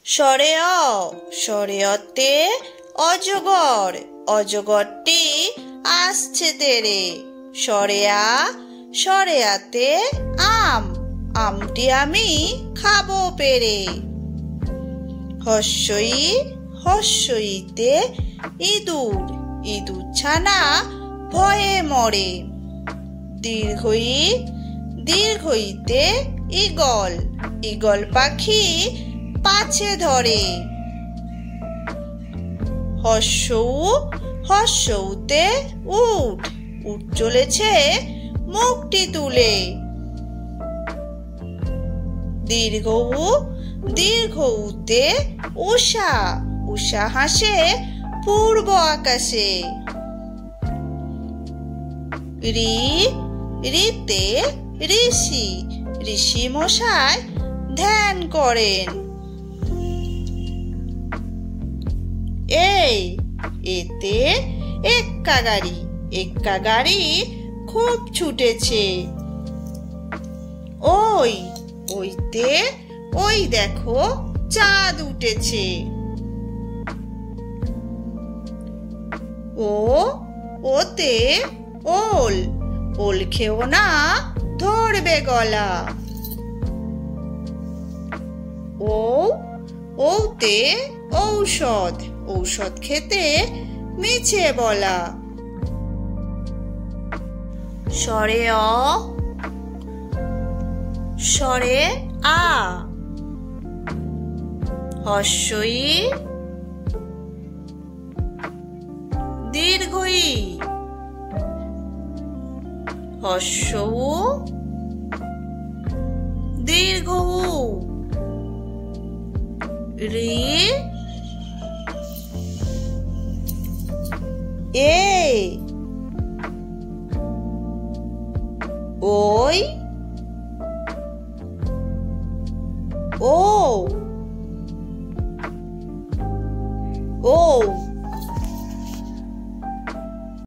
স্বরে অ, স্বরে অতে অজগর, অজগরটি আসছে তেরে। স্বরে আ, স্বরে আতে আম, আমটি আমি খাবো পেরে। হস্যই, হস্যইতে ইঁদুর, ইঁদুর ছানা ভয়ে মরে। দীর্ঘই, দীর্ঘইতে ঈগল, ঈগল পাখি পাছে ধরে। হস্যউ, হস্যউতে উট, উট চলেছে মুখটি তুলে। দীর্ঘউ, দীর্ঘউতে উষা, উষা হাসে পূর্ব আকাশে। ঋ, ঋতে ঋষি, ঋষি মশাই ধ্যান করেন। এই, এতে এক্কা গাড়ি, এক্কা গাড়ি খুব ছুটেছে। ওই, ওইতে ওই দেখো চাঁদ উঠেছে। ও, ওতে ওল, ওল খেও না ধরবে গলা। ও, ওতে ঔষধ, ঔষধ খেতে মিছে বলা। স্বরে অ, স্বরে আ, হস্যই, দীর্ঘই, হস্যউ, দীর্ঘউ, ঋ, এ, ওই, ও, ও।